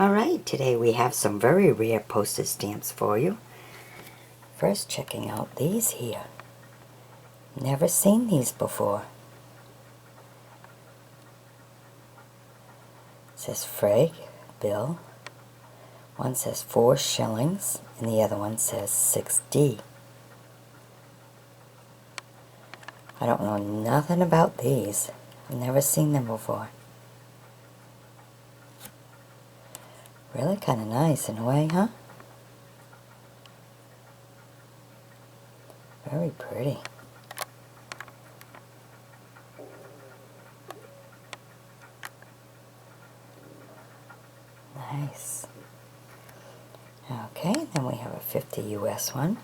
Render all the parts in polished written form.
Alright, today we have some very rare postage stamps for you. First, checking out these here. Never seen these before. It says Freg, bill. One says 4 shillings, and the other one says 6D. I don't know nothing about these. I've never seen them before. Really kind of nice in a way, huh? Very pretty. Nice. Okay, then we have a 50 US one.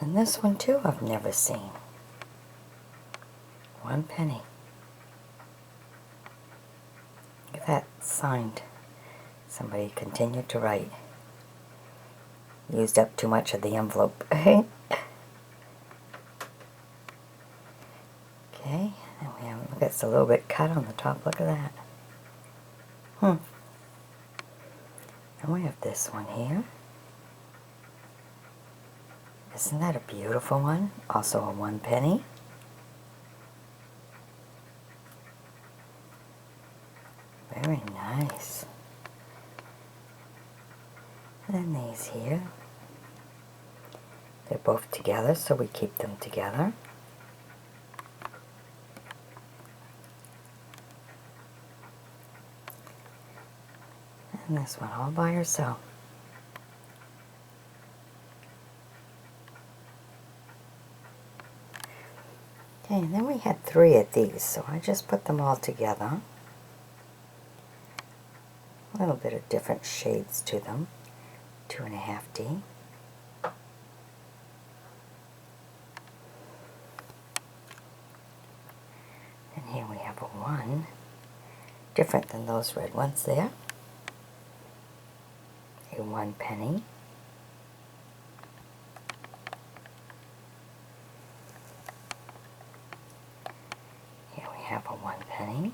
And this one too I've never seen. 1 penny. Look at that, signed. Somebody continued to write. Used up too much of the envelope. Okay, then we have, look, it's a little bit cut on the top. Look at that. And we have this one here. Isn't that a beautiful one? Also a 1 penny. Very nice. And then these here. They're both together, so we keep them together. And this one all by herself. Okay, and then we had 3 of these, so I just put them all together. A little bit of different shades to them. 2.5D. And here we have a 1, different than those red ones there. A 1 penny. Here we have a 1 penny.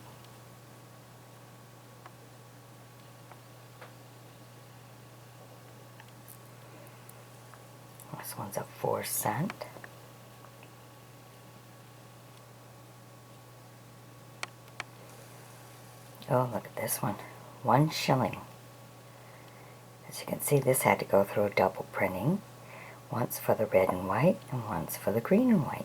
This one's a 4 cent. Oh, look at this one. 1 shilling. As you can see, this had to go through a double printing. Once for the red and white, and once for the green and white.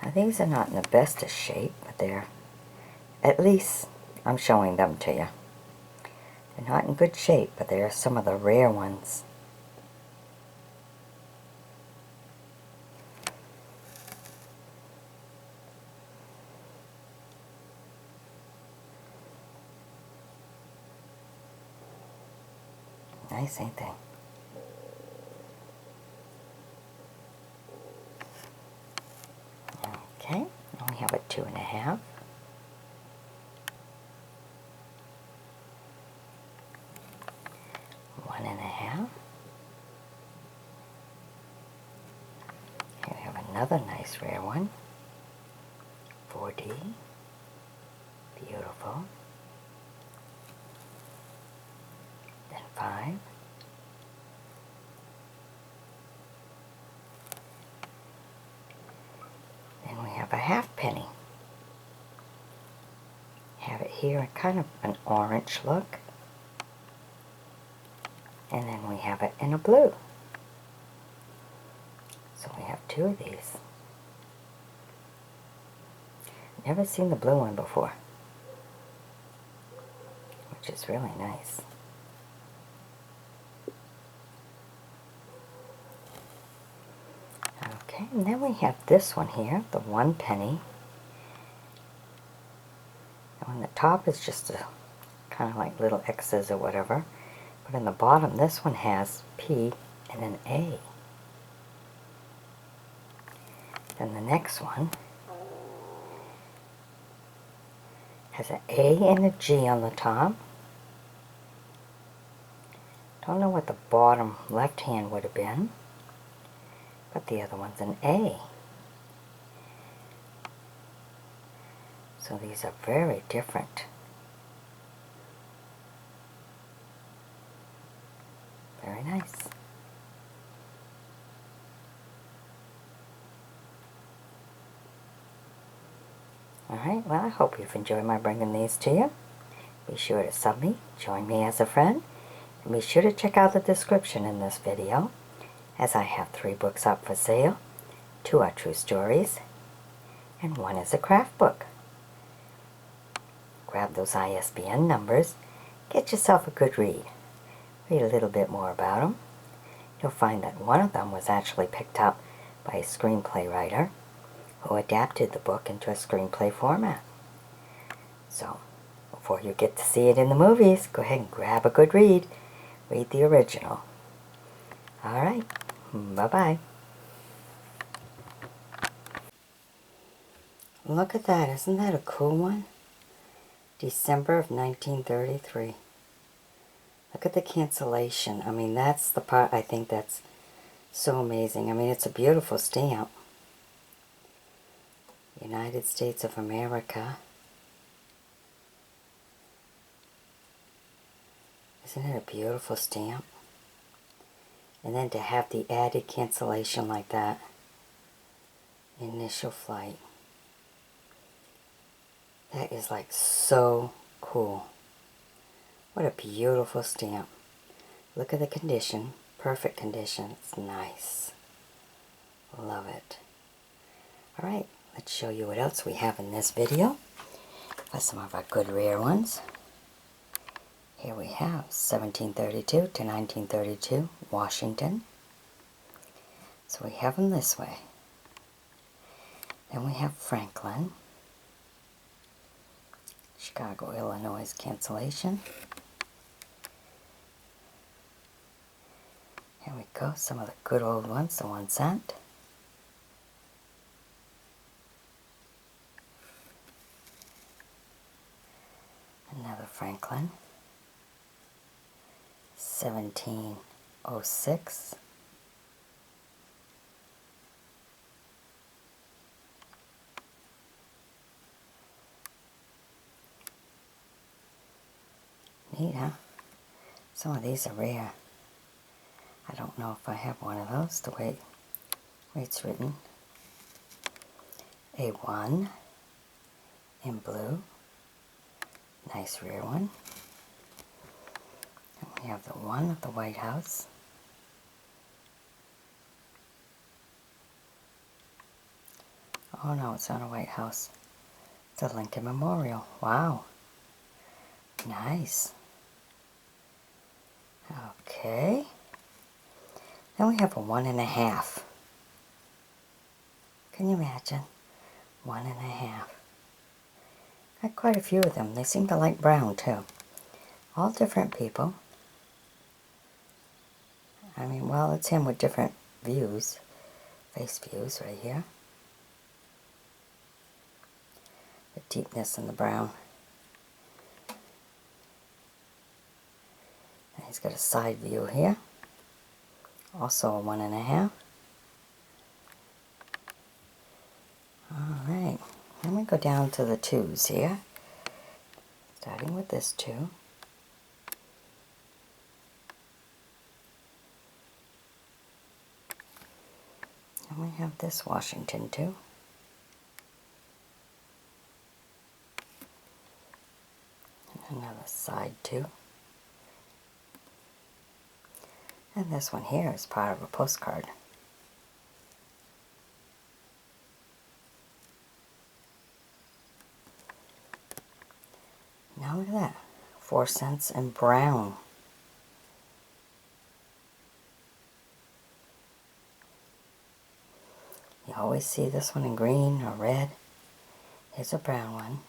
Now these are not in the best of shape, but they're, at least I'm showing them to you. They're not in good shape, but they are some of the rare ones. Nice, ain't they? Okay, now we have a 2.5. One and a half. Here we have another nice rare one. 4D. Beautiful. Then 5. Then we have a 1/2 penny. Have it here, kind of an orange look. And then we have it in a blue. So we have 2 of these. Never seen the blue one before, which is really nice. Okay, and then we have this one here, the 1 penny. And on the top is just a kind of like little X's or whatever. But in the bottom, this one has P and an A. Then the next one has an A and a G on the top. Don't know what the bottom left hand would have been. but the other one's an A. So these are very different. Very nice. Alright, well, I hope you've enjoyed my bringing these to you. Be sure to sub me, join me as a friend, and be sure to check out the description in this video, as I have 3 books up for sale. 2 are true stories, and 1 is a craft book. Grab those ISBN numbers, get yourself a good read. Read a little bit more about them. You'll find that one of them was actually picked up by a screenplay writer who adapted the book into a screenplay format. So, before you get to see it in the movies, go ahead and grab a good read. Read the original. Alright, bye-bye. Look at that, isn't that a cool one? December of 1933. Look at the cancellation. I mean, that's the part I think that's so amazing. I mean, it's a beautiful stamp. United States of America. Isn't it a beautiful stamp? And then to have the added cancellation like that. Initial flight. That is like so cool. What a beautiful stamp. Look at the condition. Perfect condition. It's nice. Love it. Alright, let's show you what else we have in this video. That's some of our good rare ones. Here we have 1732 to 1932, Washington. So we have them this way. Then we have Franklin. Chicago, Illinois cancellation. Here we go, some of the good old ones, the 1 cent. Another Franklin. 1706. Neat, huh? Some of these are rare. I don't know if I have one of those, the way it's written. A1 in blue. Nice rare one. And we have the 1 at the White House. Oh no, it's not a White House. It's a Lincoln Memorial. Wow. Nice. Okay. Then we have a 1.5. Can you imagine? 1.5. Got quite a few of them. They seem to like brown too. All different people. I mean, well, it's him with different views. Face views right here. The deepness in the brown. And he's got a side view here. Also a 1.5. Alright, then we go down to the 2s here. Starting with this 2. And we have this Washington 2. And another side 2. And this one here is part of a postcard. Now look at that. 4 cents in brown. You always see this one in green or red. Here's a brown one.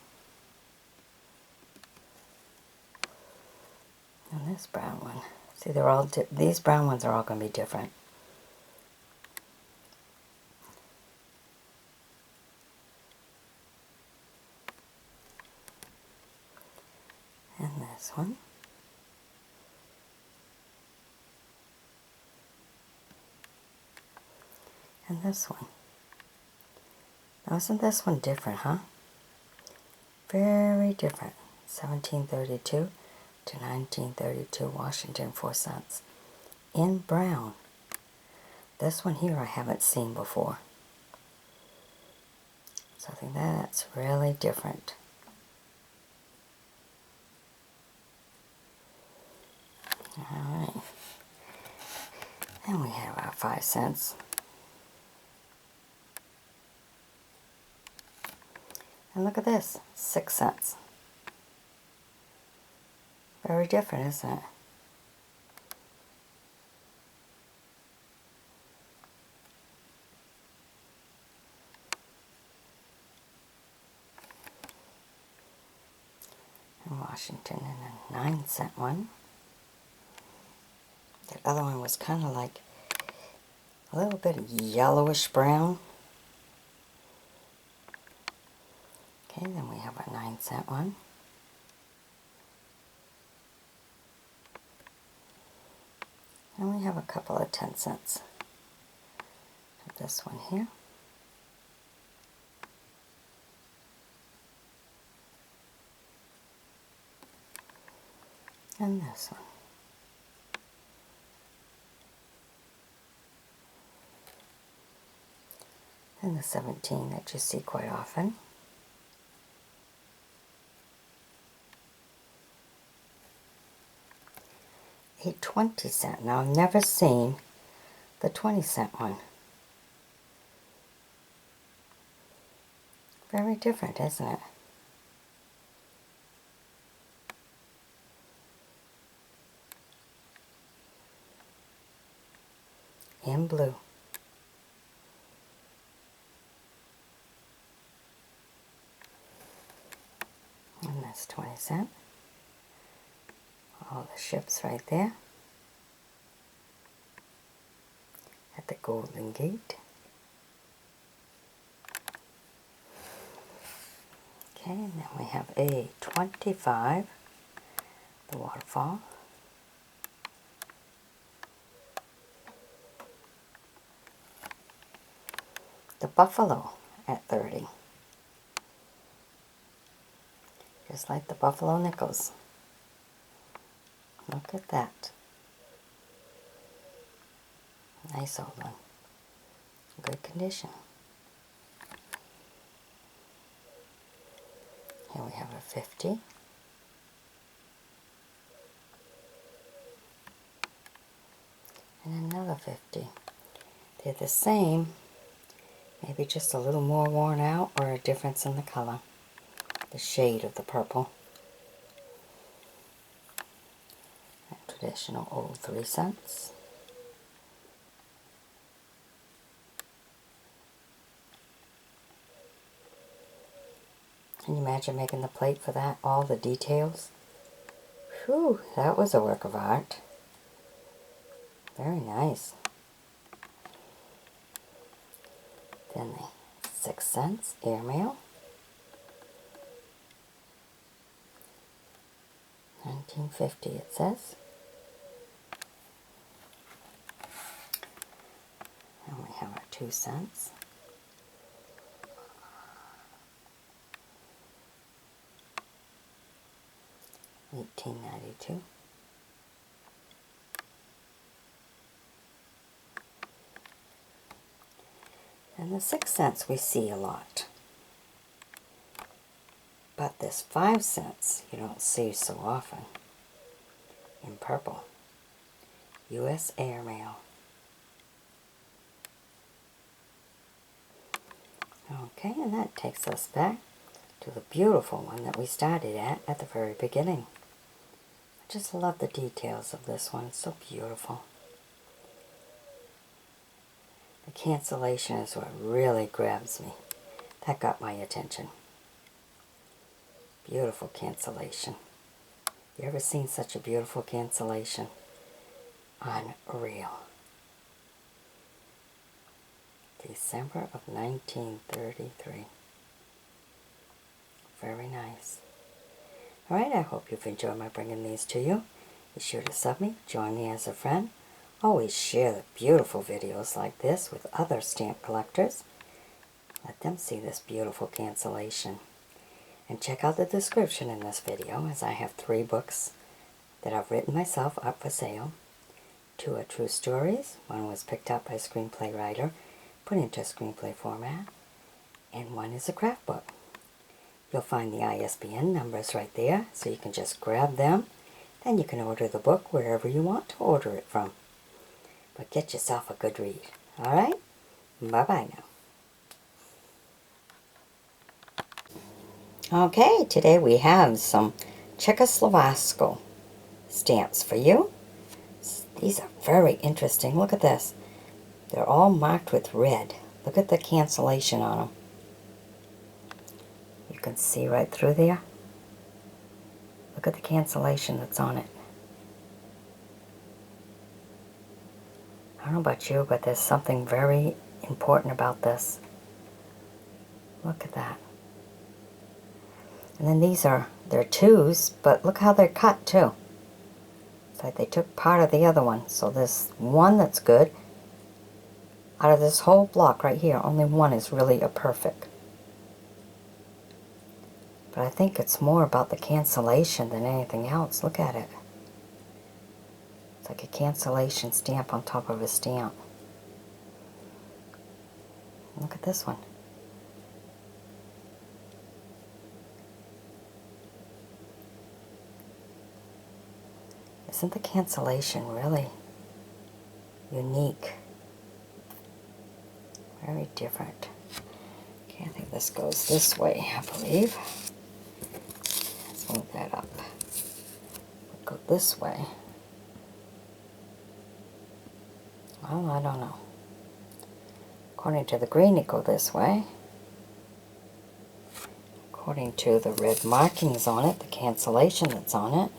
And this brown one. See, they're all these brown ones are all going to be different. And this one. And this one. Now isn't this one different, huh? Very different. 1732 to 1932, Washington, 4 cents. In brown. This one here I haven't seen before. So I think that's really different. Alright. And we have our 5 cents. And look at this, 6 cents. Very different, isn't it? And Washington and a 9-cent one. That other one was kind of like a little bit yellowish brown. Okay, then we have a 9-cent one. And we have a couple of 10 cents. This one here. And this one. And the 17 that you see quite often. A 20-cent. Now I've never seen the 20-cent one. Very different, isn't it? In blue. And that's 20 cents. All the ships right there. At the Golden Gate. Okay, and then we have a 25. The waterfall. The buffalo at 30. Just like the buffalo nickels. Look at that. Nice old one. Good condition. Here we have a 50. And another 50. They're the same, maybe just a little more worn out or a difference in the color. The shade of the purple. A traditional old 3 cents. Can you imagine making the plate for that? All the details. Whew, that was a work of art. Very nice. Then the 6 cents airmail. 1950 it says. And we have our 2 cents. $18.92. And the 6 cents we see a lot. But this 5 cents you don't see so often. In purple. U.S. airmail. Okay, and that takes us back to the beautiful one that we started at the very beginning. I just love the details of this one. It's so beautiful. The cancellation is what really grabs me. That got my attention. Beautiful cancellation. You ever seen such a beautiful cancellation? Unreal. December of 1933. Very nice. Alright, I hope you've enjoyed my bringing these to you. Be sure to sub me, join me as a friend Always share beautiful videos like this with other stamp collectors. Let them see this beautiful cancellation. And check out the description in this video, as I have 3 books that I've written myself up for sale. 2 are true stories. 1 was picked up by a screenplay writer, put into a screenplay format. And 1 is a craft book. You'll find the ISBN numbers right there, so you can just grab them. Then you can order the book wherever you want to order it from. But get yourself a good read. Alright? Bye-bye now. Okay, today we have some Czechoslovakia stamps for you. These are very interesting. Look at this. They're all marked with red. Look at the cancellation on them. You can see right through there. Look at the cancellation that's on it. I don't know about you, but there's something very important about this. Look at that. And then they're 2s, but look how they're cut too. It's like they took part of the other one. So there's 1 that's good. Out of this whole block right here, only 1 is really a perfect. But I think it's more about the cancellation than anything else. Look at it. It's like a cancellation stamp on top of a stamp. Look at this one. Isn't the cancellation really unique? Very different. Okay, I think this goes this way, I believe. Let's move that up. We'll go this way. Well, I don't know. According to the green, it go this way. According to the red markings on it, the cancellation that's on it,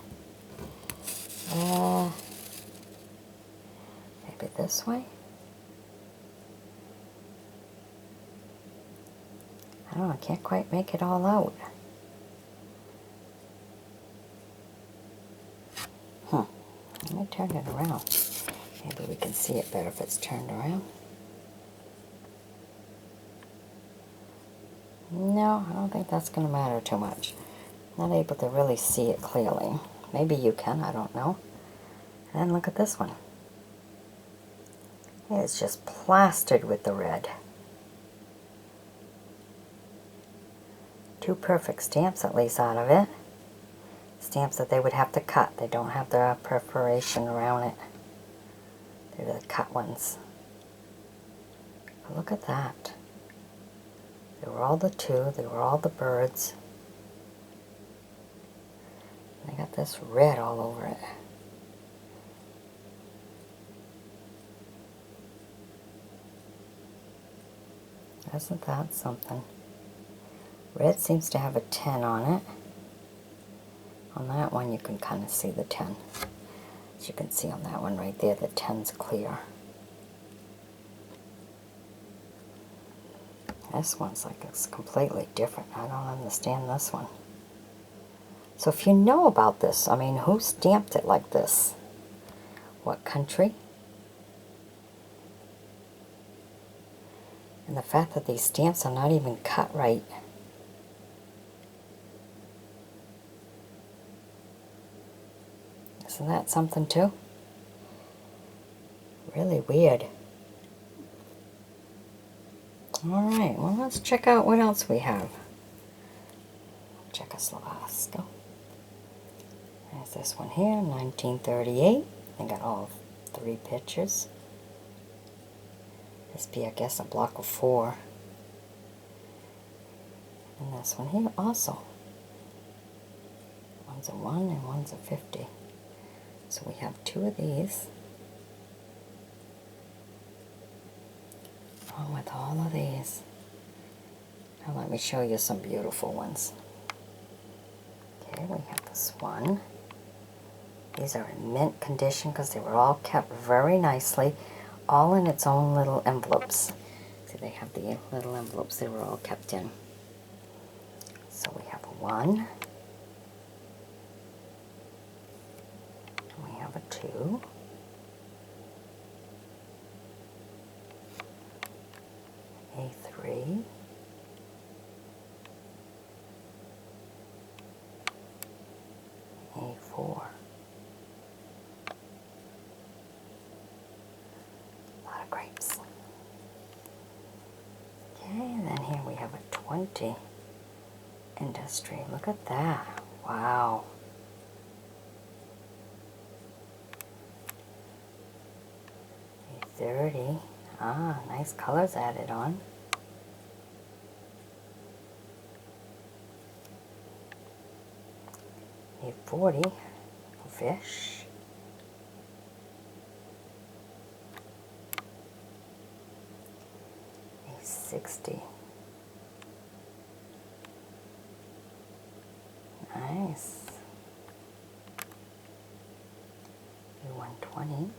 maybe this way? I don't know, I can't quite make it all out. Let me turn it around. Maybe we can see it better if it's turned around. No, I don't think that's going to matter too much. Not able to really see it clearly. Maybe you can, I don't know. And then look at this one. It's just plastered with the red. 2 perfect stamps at least out of it. Stamps that they would have to cut. They don't have the perforation around it. They're the cut ones. But look at that. They were all the 2. They were all the birds. And they got this red all over it. Isn't that something? Red seems to have a 10 on it. On that one you can kind of see the 10. As you can see on that one right there, the 10's clear. This one's like it's completely different. I don't understand this one. So if you know about this, I mean, who stamped it like this? What country? And the fact that these stamps are not even cut right. Isn't that something too? Really weird. Alright, well let's check out what else we have. Czechoslovakia. There's this one here, 1938. They got all 3 pictures. This be, I guess, a block of 4. And this one here also. One's a 1 and one's a 50. So we have 2 of these. Along with all of these. Now let me show you some beautiful ones. Okay, we have this one. These are in mint condition because they were all kept very nicely, all in its own little envelopes. See, they have the little envelopes they were all kept in. So we have a 1. We have a 2. A3. A4. A lot of grapes. Okay, and then here we have a 20 industry. Look at that. Wow. A30. Ah, nice colors added on. A40. Fish. A60. Nice. A120.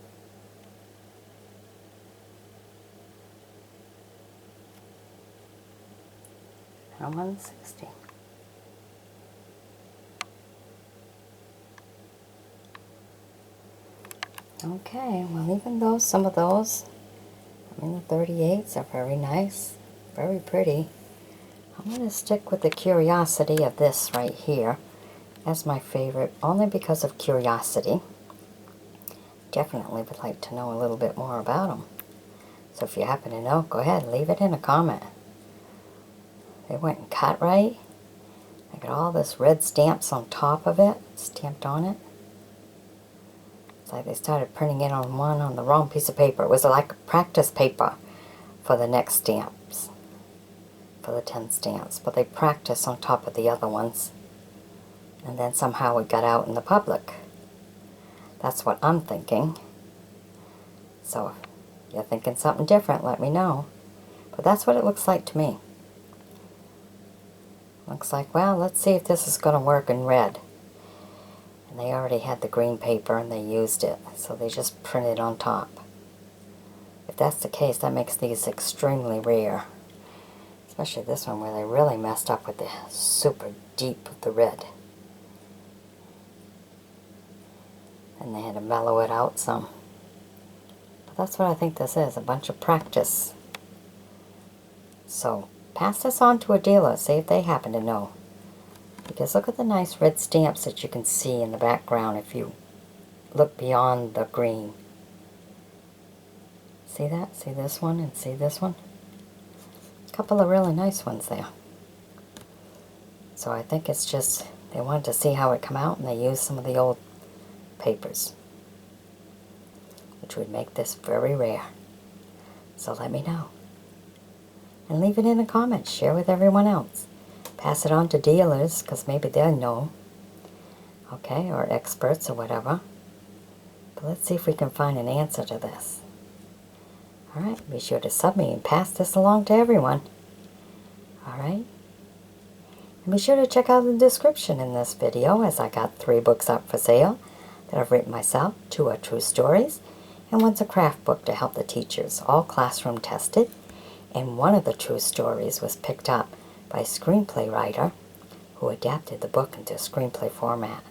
And 160. Okay, well, even though some of those, I mean, the 38s are very nice, very pretty, I'm going to stick with the curiosity of this right here as my favorite, only because of curiosity. Definitely would like to know a little bit more about them. So if you happen to know, go ahead, leave it in a comment. They went and cut right. I got all this red stamps on top of it, stamped on it. It's like they started printing it on the wrong piece of paper. It was like a practice paper for the next stamps, for the 10 stamps. But they practiced on top of the other ones. And then somehow it got out in the public. That's what I'm thinking. So if you're thinking something different, let me know. But that's what it looks like to me. Looks like, well, let's see if this is going to work in red. And they already had the green paper and they used it, so they just printed on top. If that's the case, that makes these extremely rare. Especially this one where they really messed up with the super deep with the red. And they had to mellow it out some. But that's what I think this is, a bunch of practice. So pass this on to a dealer, see if they happen to know. Because look at the nice red stamps that you can see in the background if you look beyond the green. See that? See this one and see this one? A couple of really nice ones there. So I think it's just they wanted to see how it come out and they used some of the old papers, which would make this very rare. So let me know. And leave it in the comments. Share with everyone else. Pass it on to dealers, because maybe they'll know. Okay, or experts or whatever. But let's see if we can find an answer to this. Alright, be sure to sub me and pass this along to everyone. Alright? And be sure to check out the description in this video, as I got 3 books up for sale that I've written myself. 2 are true stories, and 1's a craft book to help the teachers, all classroom tested. And one of the true stories was picked up by a screenplay writer who adapted the book into a screenplay format.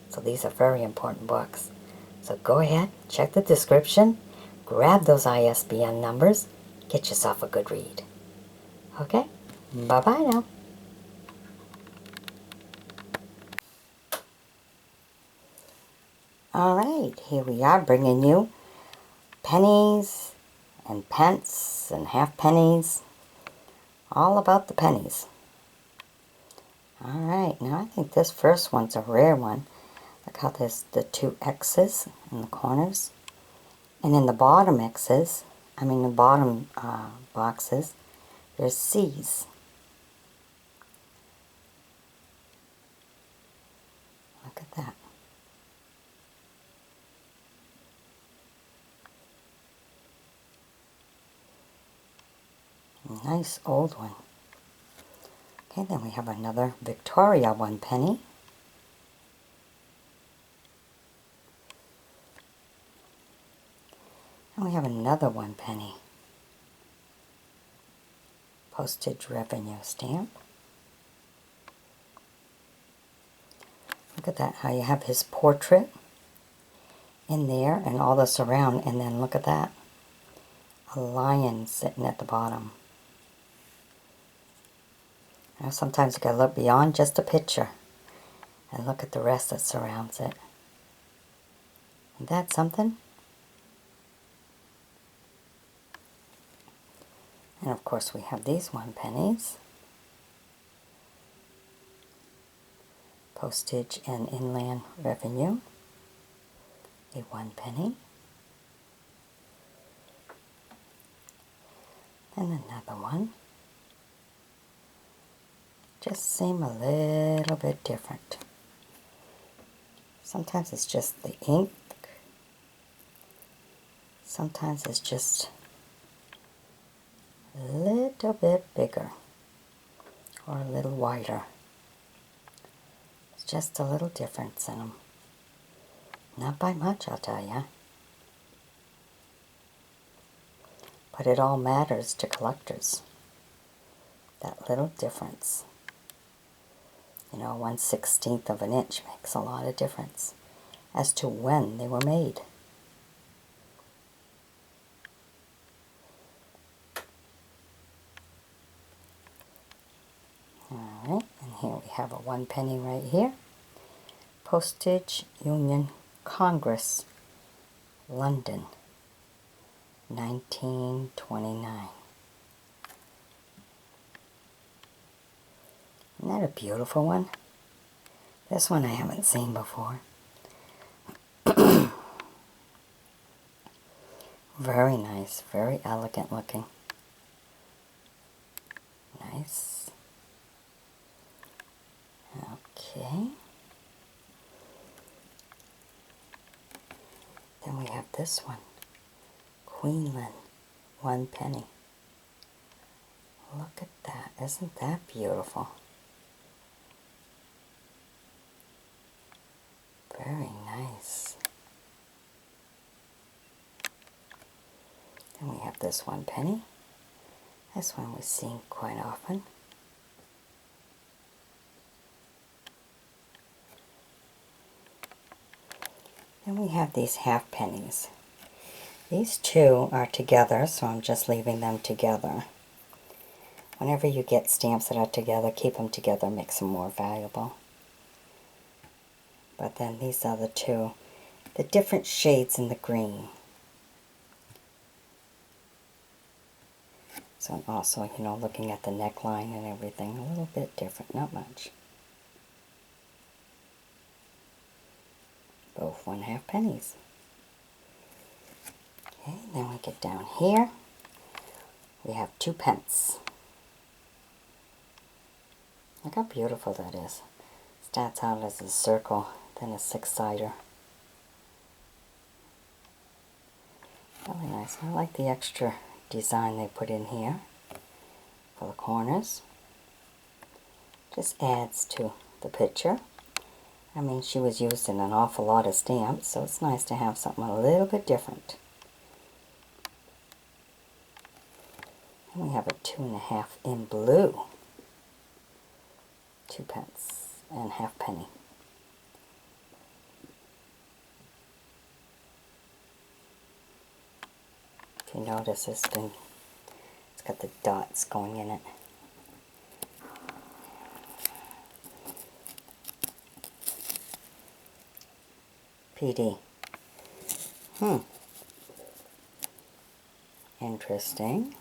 So these are very important books. So go ahead, check the description, grab those ISBN numbers, get yourself a good read. Okay? Bye-bye now. Alright, here we are bringing you pennies and pence and half pennies. All about the pennies. Alright, now I think this first one's a rare one. Look how there's the 2 X's in the corners. And in the bottom X's, the bottom boxes, there's C's. Look at that. Nice old one. Okay, then we have another Victoria 1 penny. And we have another 1 penny. Postage revenue stamp. Look at that, how you have his portrait in there and all this around, and then look at that. A lion sitting at the bottom. You know, sometimes you gotta look beyond just a picture and look at the rest that surrounds it. Isn't that something? And of course we have these 1 pennies. Postage and inland revenue. A 1 penny. And another one. Just seem a little bit different. Sometimes it's just the ink. Sometimes it's just a little bit bigger or a little wider. It's just a little difference in them. Not by much, I'll tell you. But it all matters to collectors. That little difference. You know, 1/16 of an inch makes a lot of difference as to when they were made. Alright, and here we have a 1 penny right here. Postage Union Congress, London, 1929. Isn't that a beautiful one? This one I haven't seen before. Very nice, very elegant looking. Nice. Okay. Then we have this one. Queenland, 1 penny. Look at that. Isn't that beautiful? Very nice. Then we have this 1 penny. This one we've seen quite often. Then we have these half pennies. These two are together, so I'm just leaving them together. Whenever you get stamps that are together, keep them together, makes them more valuable. But then these are the two, the different shades in the green. So also, you know, looking at the neckline and everything, a little bit different, not much. Both 1/2 pennies. Okay, then we get down here. We have 2 pence. Look how beautiful that is. Starts out as a circle, then a 6-sider. Really nice. I like the extra design they put in here for the corners. Just adds to the picture. I mean, she was used in an awful lot of stamps, so it's nice to have something a little bit different. And we have a 2.5 in blue. 2 pence and 1/2 penny. If you notice, it's got the dots going in it. PD. Interesting.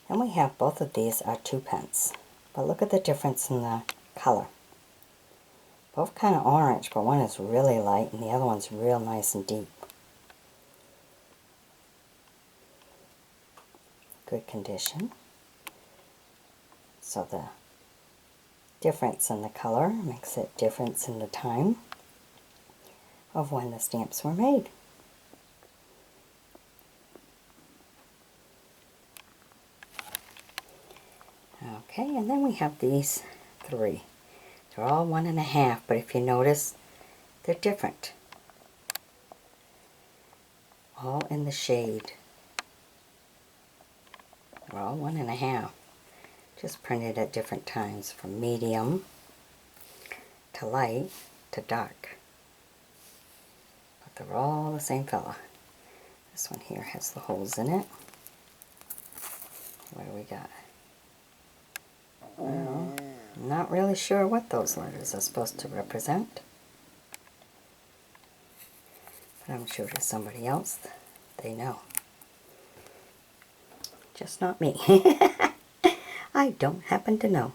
And we have both of these are 2 pence. But look at the difference in the color. Both kind of orange, but one is really light and the other one's real nice and deep. Good condition. So the difference in the color makes it difference in the time of when the stamps were made. Okay, and then we have these 3. They're all 1.5, but if you notice, they're different. All in the shade. They're all 1.5. Just printed at different times, from medium to light to dark. But they're all the same fella. This one here has the holes in it. What do we got? Well, I'm not really sure what those letters are supposed to represent. But I'm sure to somebody else, they know. Just not me. I don't happen to know.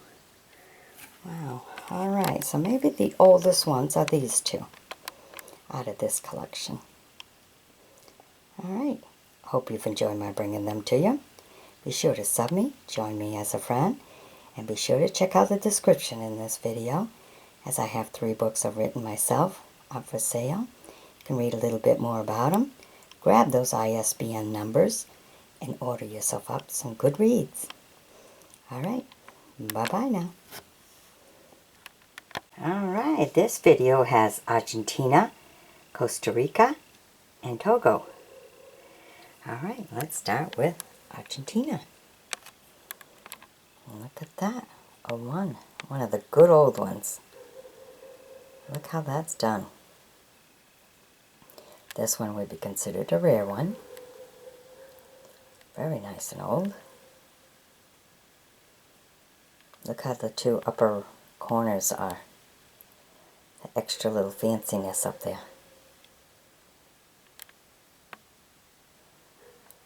Wow. Alright, so maybe the oldest ones are these two out of this collection. Alright. Hope you've enjoyed my bringing them to you. Be sure to sub me, join me as a friend, and be sure to check out the description in this video, as I have 3 books I've written myself up for sale. You can read a little bit more about them, grab those ISBN numbers, and order yourself up some good reads. Alright, bye-bye now. Alright, this video has Argentina, Costa Rica, and Togo. Alright, let's start with Argentina. Look at that. One of the good old ones. Look how that's done. This one would be considered a rare one. Very nice and old. Look how the 2 upper corners are. The extra little fanciness up there.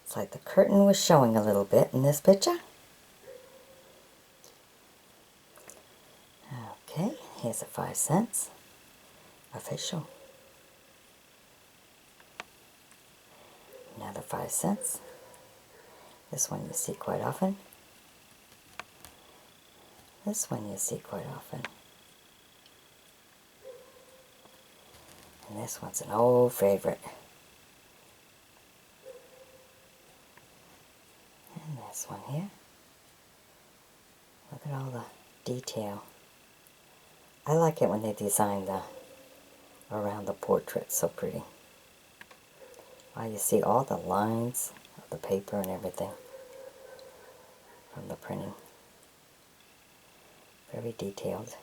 It's like the curtain was showing a little bit in this picture. Okay, here's a 5 cents. Official. Another 5 cents. This one you see quite often. This one you see quite often. And this one's an old favorite. And this one here. Look at all the detail. I like it when they design the around the portrait so pretty. Wow, you see all the lines of the paper and everything from the printing. Very detailed.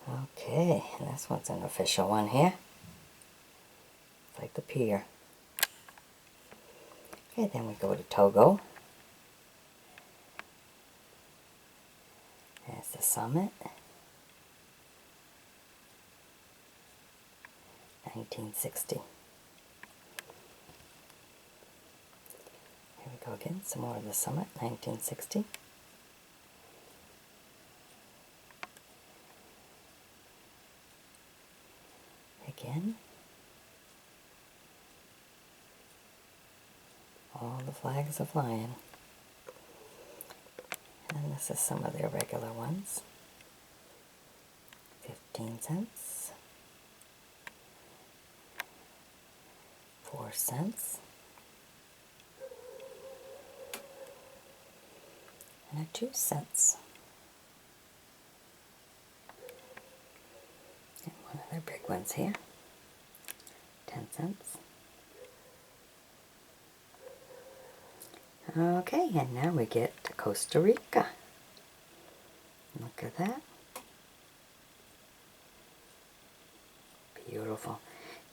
Okay, and this one's an official one here. It's like the pier. Okay, then we go to Togo. There's the summit. 1960. Here we go again, some more of the summit, 1960. Again. All the flags are flying. And this is some of their regular ones. 15 cents. 4 cents. And a 2 cents. And one of their big ones here. 10 cents. Okay, and now we get to Costa Rica. Look at that. Beautiful.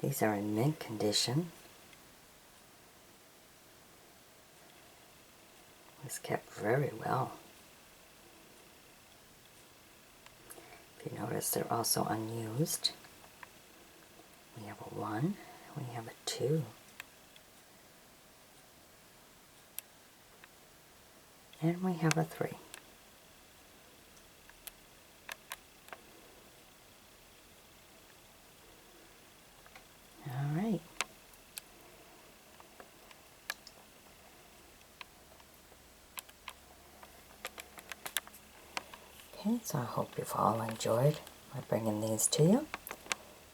These are in mint condition. Was kept very well. If you notice, they're also unused. We have a 1, we have a 2. And we have a 3. All right. Okay, so I hope you've all enjoyed my bringing these to you.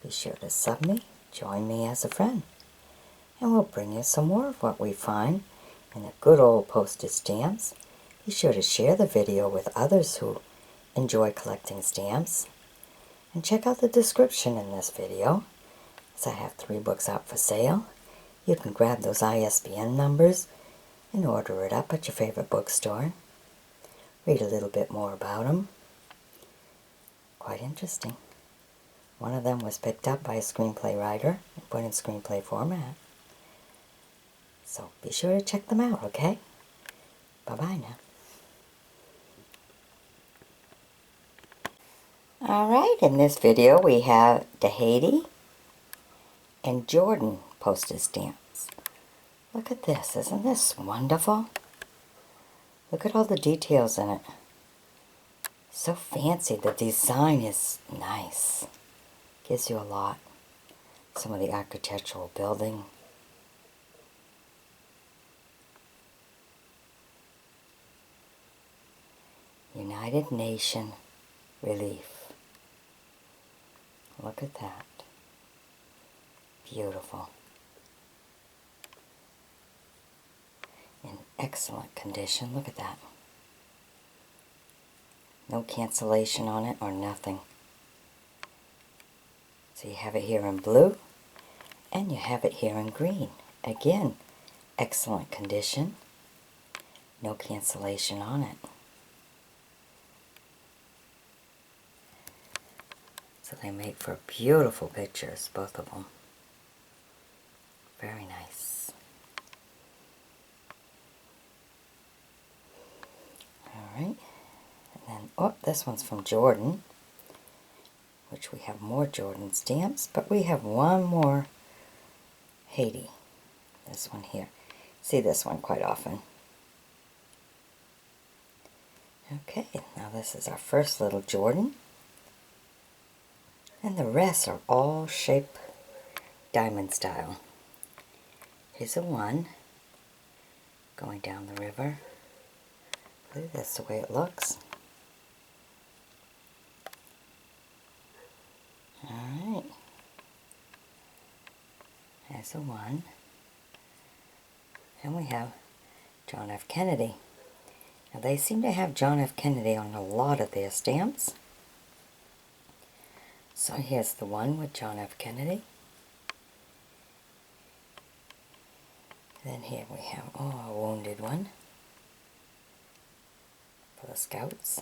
Be sure to sub me, join me as a friend, and we'll bring you some more of what we find in the good old postage stamps. Be sure to share the video with others who enjoy collecting stamps. And check out the description in this video, as I have 3 books out for sale. You can grab those ISBN numbers and order it up at your favorite bookstore. Read a little bit more about them. Quite interesting. One of them was picked up by a screenplay writer and put in screenplay format. So be sure to check them out, okay? Bye-bye now. Alright, in this video we have Haiti and Jordan postage stamps. Look at this, isn't this wonderful? Look at all the details in it. So fancy, the design is nice. Gives you a lot. Some of the architectural building. United Nation relief. Look at that. Beautiful. In excellent condition. Look at that. No cancellation on it or nothing. So you have it here in blue and you have it here in green. Again, excellent condition. No cancellation on it. So they make for beautiful pictures, both of them. Very nice. Alright. And then, oh, this one's from Jordan, which we have more Jordan stamps, but we have one more Haiti. This one here. See this one quite often. Okay, now this is our first little Jordan. And the rest are all shape diamond style. Here's a one going down the river. I believe that's the way it looks. Alright. There's a one. And we have John F. Kennedy. Now they seem to have John F. Kennedy on a lot of their stamps. So here's the one with John F. Kennedy. Then here we have, oh, a wounded one for the Scouts.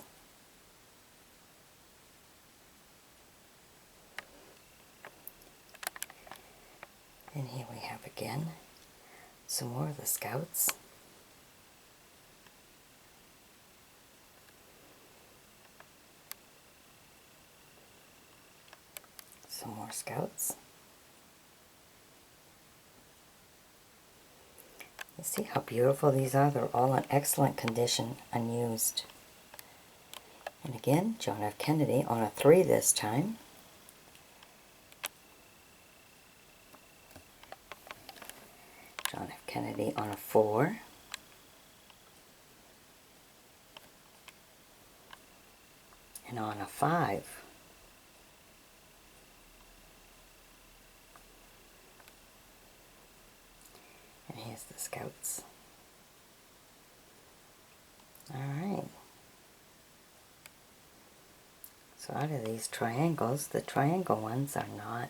And here we have again some more of the Scouts. Some more Scouts. You see how beautiful these are? They're all in excellent condition, unused. And again, John F. Kennedy on a 3 this time. John F. Kennedy on a 4. And on a 5. And here's the Scouts. Alright. So out of these triangles, the triangle ones are not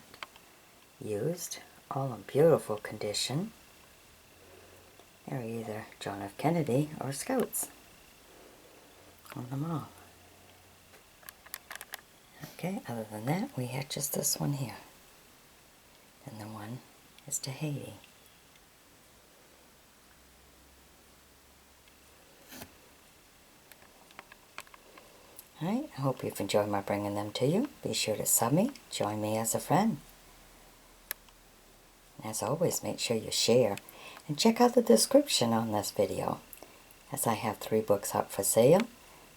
used. All in beautiful condition. They're either John F. Kennedy or Scouts on them all. Okay, other than that, we had just this one here. And the one is to Haiti. Alright, I hope you've enjoyed my bringing them to you. Be sure to sub me, join me as a friend. And as always, make sure you share and check out the description on this video, as I have 3 books up for sale.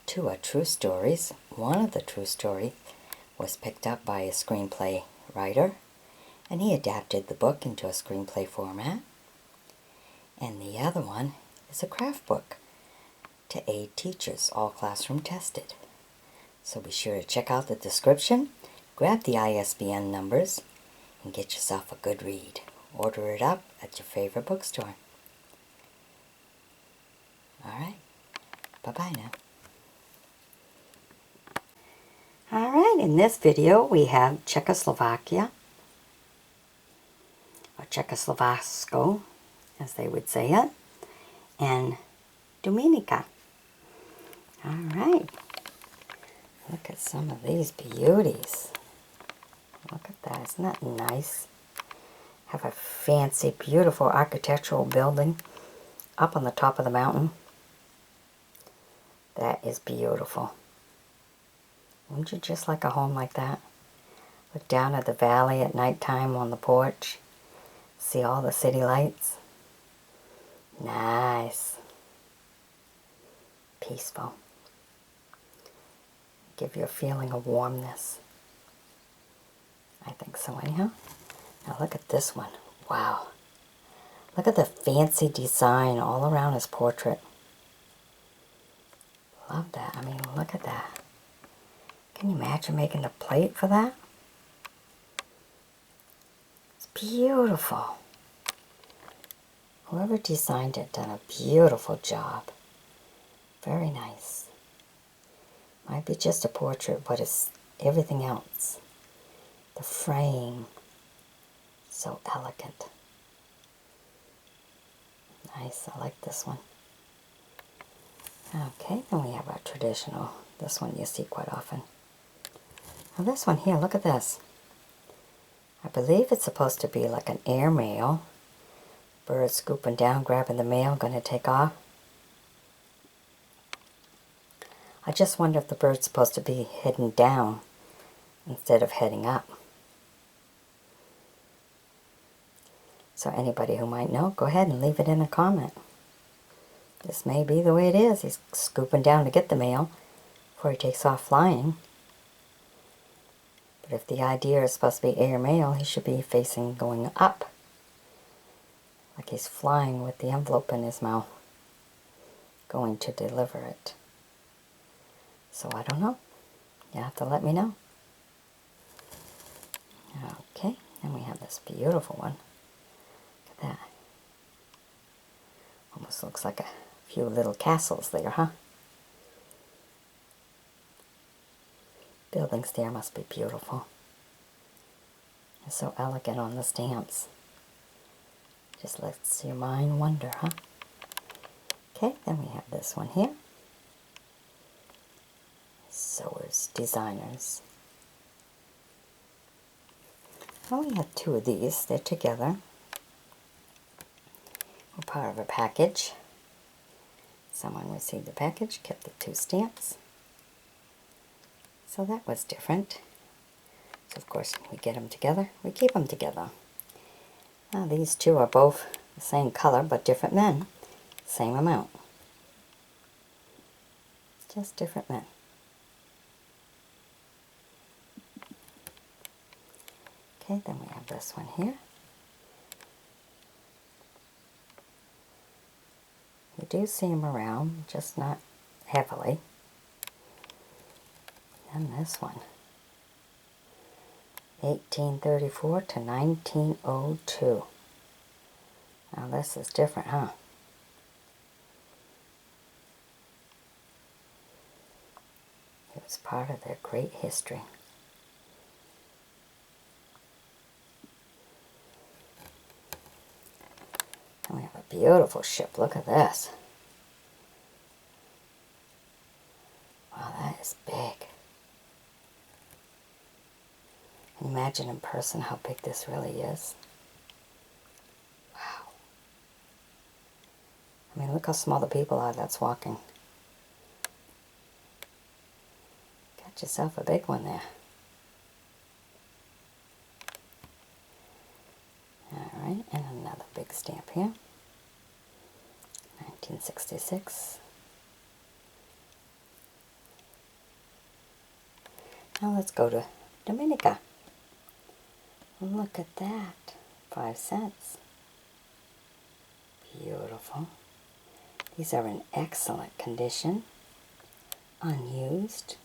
2 are true stories. One of the true stories was picked up by a screenplay writer, and he adapted the book into a screenplay format. And the other one is a craft book to aid teachers, all classroom tested. So be sure to check out the description, grab the ISBN numbers, and get yourself a good read. Order it up at your favorite bookstore. Alright, bye-bye now. Alright, in this video we have Czechoslovakia, or Czechoslovasko, as they would say it, and Dominica. Alright, look at some of these beauties. Look at that. Isn't that nice? Have a fancy, beautiful architectural building up on the top of the mountain. That is beautiful. Wouldn't you just like a home like that? Look down at the valley at nighttime on the porch. See all the city lights. Nice. Peaceful. Give you a feeling of warmness. I think so anyhow. Now look at this one. Wow. Look at the fancy design all around his portrait. Love that. I mean, look at that. Can you imagine making a plate for that? It's beautiful. Whoever designed it done a beautiful job. Very nice. Might be just a portrait, but it's everything else. The frame, so elegant. Nice, I like this one. Okay, then we have our traditional. This one you see quite often. Now this one here, look at this. I believe it's supposed to be like an airmail. Bird scooping down, grabbing the mail, going to take off. I just wonder if the bird's supposed to be heading down instead of heading up. So anybody who might know, go ahead and leave it in a comment. This may be the way it is. He's scooping down to get the mail before he takes off flying. But if the idea is supposed to be air mail, he should be facing going up. Like he's flying with the envelope in his mouth, going to deliver it. So I don't know. You have to let me know. Okay, then we have this beautiful one. Look at that. Almost looks like a few little castles there, huh? Buildings there must be beautiful. It's so elegant on the stamps. Just lets your mind wander, huh? Okay, then we have this one here. Sewers, designers. Well, we have two of these. They're together. We're part of a package. Someone received the package, kept the two stamps. So that was different. So of course we get them together. We keep them together. Now these two are both the same color but different men. Same amount. Just different men. Okay, then we have this one here. You do see them around, just not heavily. And this one. 1834 to 1902. Now this is different, huh? It was part of their great history. And we have a beautiful ship. Look at this. Wow, that is big. Can you imagine in person how big this really is? Wow. I mean, look how small the people are that's walking. Got yourself a big one there. Alright, and another big stamp here. 1966. Now let's go to Dominica. Look at that. 5 cents. Beautiful. These are in excellent condition. Unused.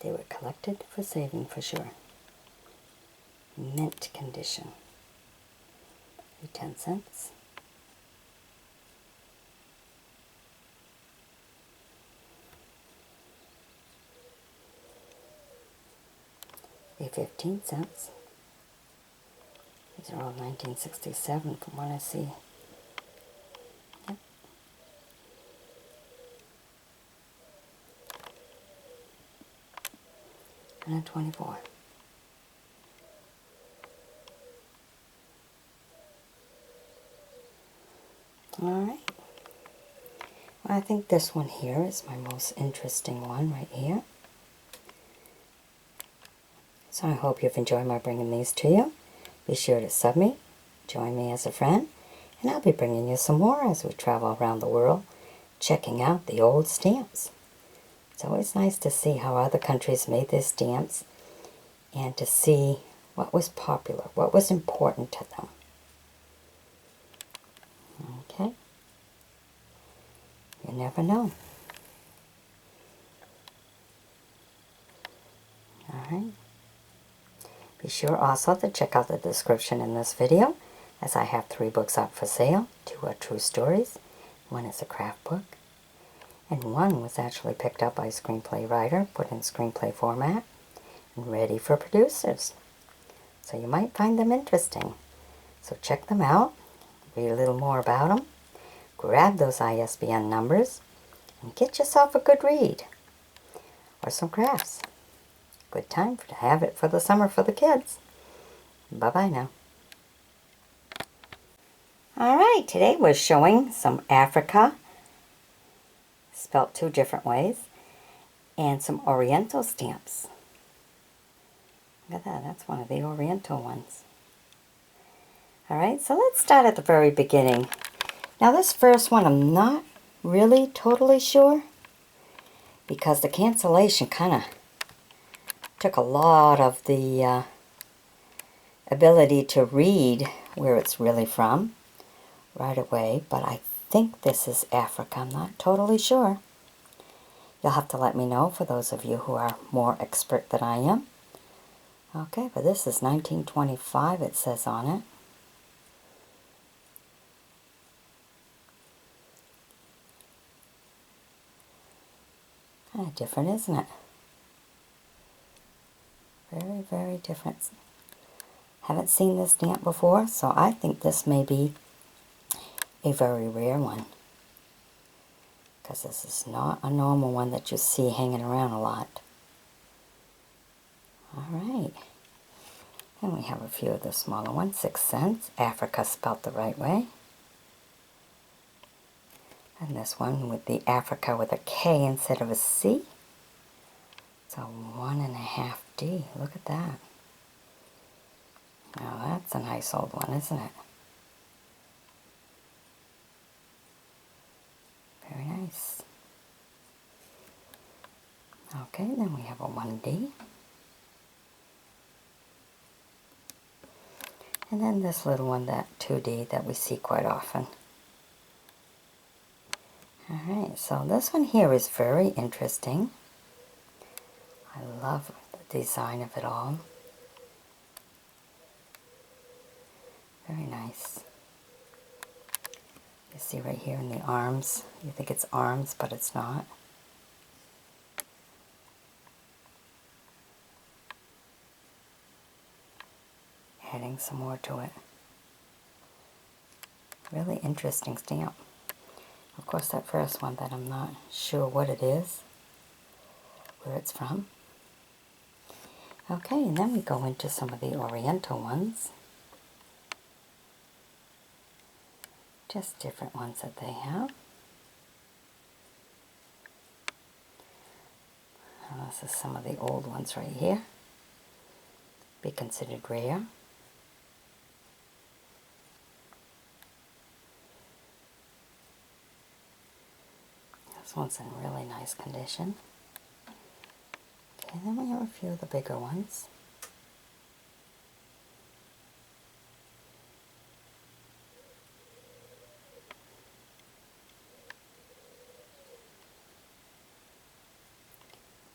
They were collected for saving for sure. Mint condition. 10 cents. Be 15 cents. These are all 1967 from what I see. Yep. and a 24. Alright. Well, I think this one here is my most interesting one right here. So I hope you've enjoyed my bringing these to you. Be sure to sub me, join me as a friend, and I'll be bringing you some more as we travel around the world, checking out the old stamps. It's always nice to see how other countries made their stamps and to see what was popular, what was important to them. Okay? You never know. Alright. Be sure also to check out the description in this video, as I have 3 books up for sale. 2 are true stories, 1 is a craft book, and 1 was actually picked up by a screenplay writer, put in screenplay format, and ready for producers. So you might find them interesting. So check them out, read a little more about them, grab those ISBN numbers, and get yourself a good read, or some crafts. Good time to have it for the summer for the kids. Bye-bye now. Alright, today we're showing some Africa, spelt 2 different ways, and some Oriental stamps. Look at that, that's one of the Oriental ones. Alright, so let's start at the very beginning. Now this first one I'm not really totally sure, because the cancellation kind of took a lot of the ability to read where it's really from right away, but I think this is Africa. I'm not totally sure. You'll have to let me know for those of you who are more expert than I am. Okay, but this is 1925, it says on it. Kind of different, isn't it? Very, very different. Haven't seen this stamp before, so I think this may be a very rare one, because this is not a normal one that you see hanging around a lot. Alright, and we have a few of the smaller ones. 6 cents, Africa spelt the right way. And this one with the Africa with a K instead of a C. It's a 1.5 D. Look at that. Now that's a nice old one, isn't it? Very nice. Okay, then we have a 1D. And then this little one, that 2D that we see quite often. Alright, so this one here is very interesting. I love the design of it all. Very nice. You see right here in the arms, you think it's arms, but it's not. Adding some more to it. Really interesting stamp. Of course, that first one that I'm not sure what it is, where it's from. Okay, and then we go into some of the Oriental ones. Just different ones that they have. And this is some of the old ones right here. Be considered rare. This one's in really nice condition. Okay, then we have a few of the bigger ones.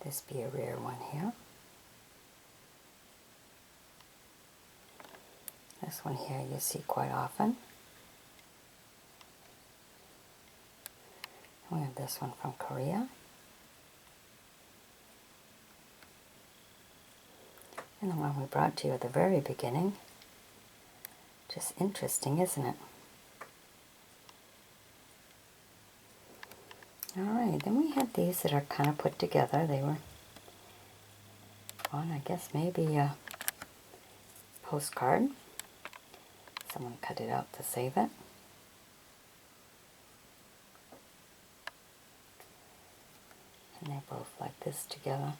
This be a rare one here. This one here you see quite often. We have this one from Korea. And the one we brought to you at the very beginning. Just interesting, isn't it? Alright, then we had these that are kind of put together. They were one, I guess maybe a postcard. Someone cut it out to save it. And they're both like this together.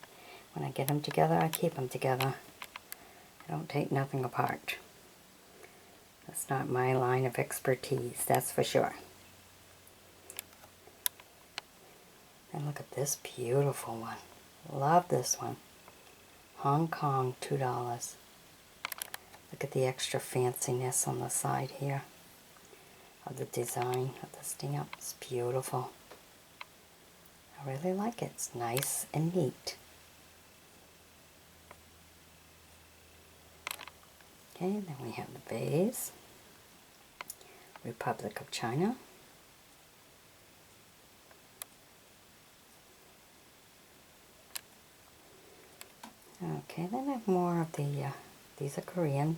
When I get them together, I keep them together. I don't take nothing apart. That's not my line of expertise, that's for sure. And look at this beautiful one. Love this one. Hong Kong, $2. Look at the extra fanciness on the side here of the design of the stamp. It's beautiful. I really like it. It's nice and neat. Okay, then we have the vase. Republic of China. Okay, then I have more of the, these are Korean,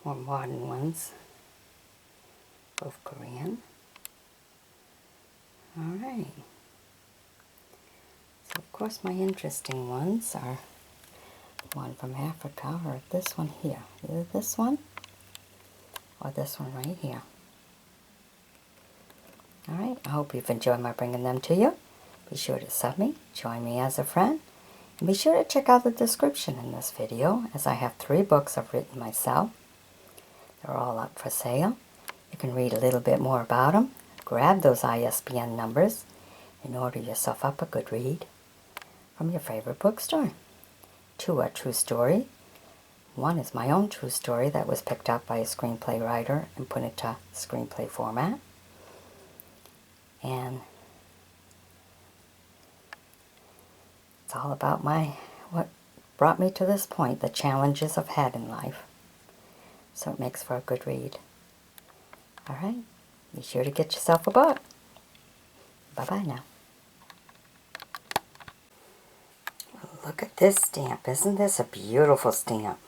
more modern ones, both Korean. Alright, so of course my interesting ones are one from Africa, or this one here, either this one or this one right here. Alright, I hope you've enjoyed my bringing them to you. Be sure to sub me, join me as a friend, and be sure to check out the description in this video, as I have 3 books I've written myself. They're all up for sale. You can read a little bit more about them, grab those ISBN numbers, and order yourself up a good read from your favorite bookstore. 2 are true story. 1 is my own true story that was picked up by a screenplay writer and put into screenplay format. And it's all about what brought me to this point, the challenges I've had in life. So it makes for a good read. Alright, be sure to get yourself a book. Bye-bye now. Look at this stamp. Isn't this a beautiful stamp?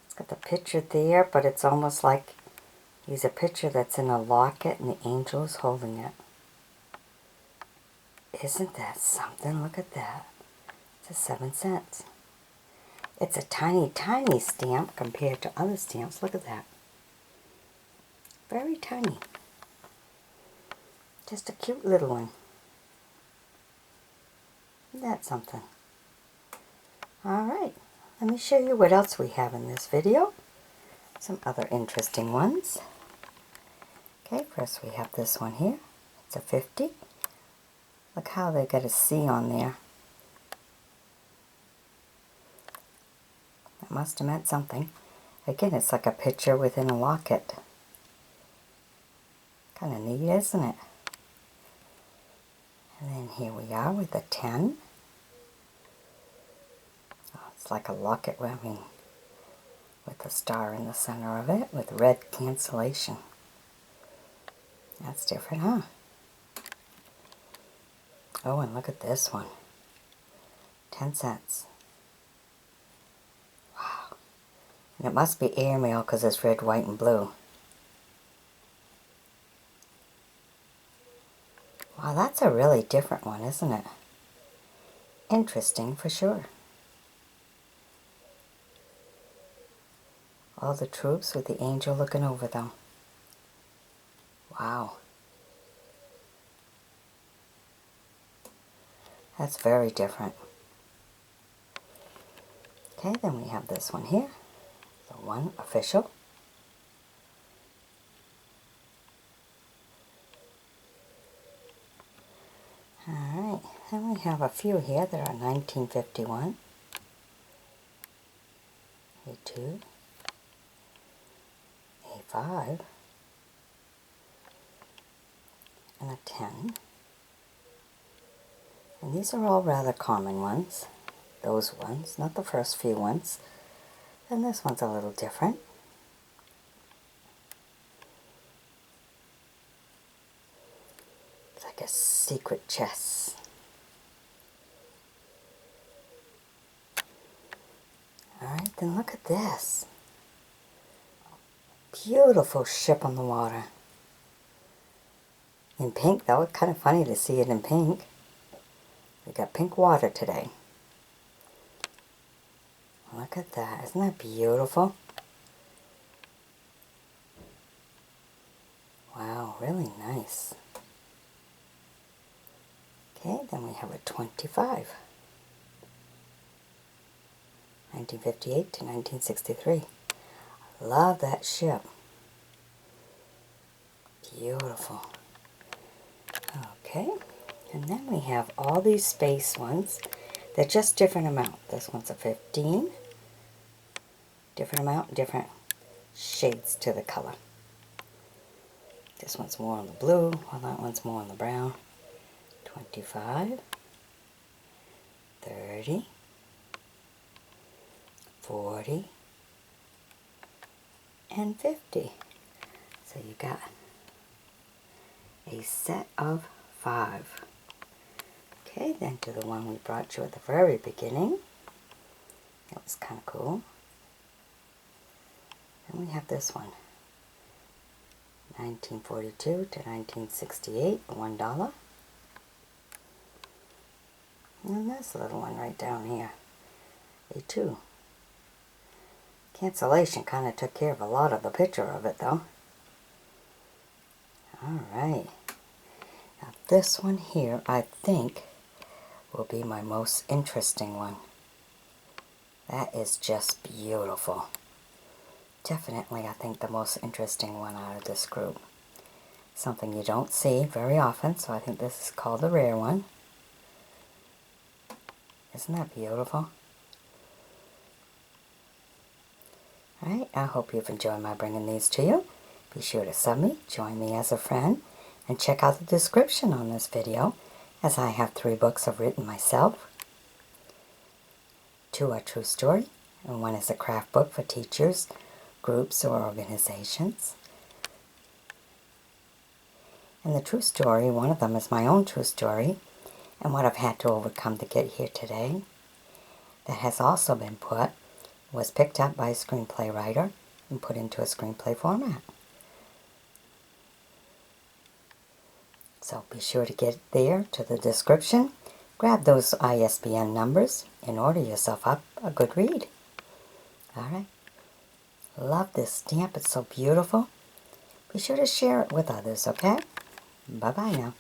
It's got the picture there, but it's almost like he's a picture that's in a locket and the angel is holding it. Isn't that something? Look at that. It's 7 cents. It's a tiny, tiny stamp compared to other stamps. Look at that. Very tiny. Just a cute little one. Isn't that something? Alright, let me show you what else we have in this video. Some other interesting ones. Okay, first we have this one here. It's a 50. Look how they got a C on there. That must have meant something. Again, it's like a picture within a locket. Kind of neat, isn't it? And then here we are with a 10. Oh, it's like a locket, with a star in the center of it, with red cancellation. That's different, huh? Oh, and look at this one. 10 cents. Wow. And it must be airmail because it's red, white, and blue. Wow, that's a really different one, isn't it? Interesting for sure. All the troops with the angel looking over them. Wow. That's very different. Okay, then we have this one here. The 1 official. Alright, then we have a few here that are 1951. A2. A5. And a 10. And these are all rather common ones. Those ones, not the first few ones. And this one's a little different. It's like a secret chest. Alright, then look at this. Beautiful ship on the water. In pink, though. It's kind of funny to see it in pink. We got pink water today. Look at that. Isn't that beautiful? Wow, really nice. Okay, then we have a 25. 1958 to 1963. Love that ship. Beautiful. Okay, and then we have all these space ones. They're just different amount. This one's a 15. Different amount, different shades to the color. This one's more on the blue, while that one's more on the brown. 25, 30, 40, and 50. So you got a set of 5. Okay, then to the one we brought you at the very beginning. That was kind of cool. Then we have this one. 1942 to 1968, $1. And this little one right down here, a 2. Cancellation kind of took care of a lot of the picture of it though. Alright. Now this one here, I think, will be my most interesting one. That is just beautiful. Definitely, I think, the most interesting one out of this group. Something you don't see very often, so I think this is called the rare one. Isn't that beautiful? Alright, I hope you've enjoyed my bringing these to you. Be sure to sub me, join me as a friend, and check out the description on this video, as I have 3 books I've written myself. 2 are true story, and 1 is a craft book for teachers, groups, or organizations. And the true story, one of them is my own true story, and what I've had to overcome to get here today. That has also been was picked up by a screenplay writer and put into a screenplay format. So be sure to get there to the description, grab those ISBN numbers, and order yourself up a good read. Alright. Love this stamp. It's so beautiful. Be sure to share it with others, okay? Bye-bye now.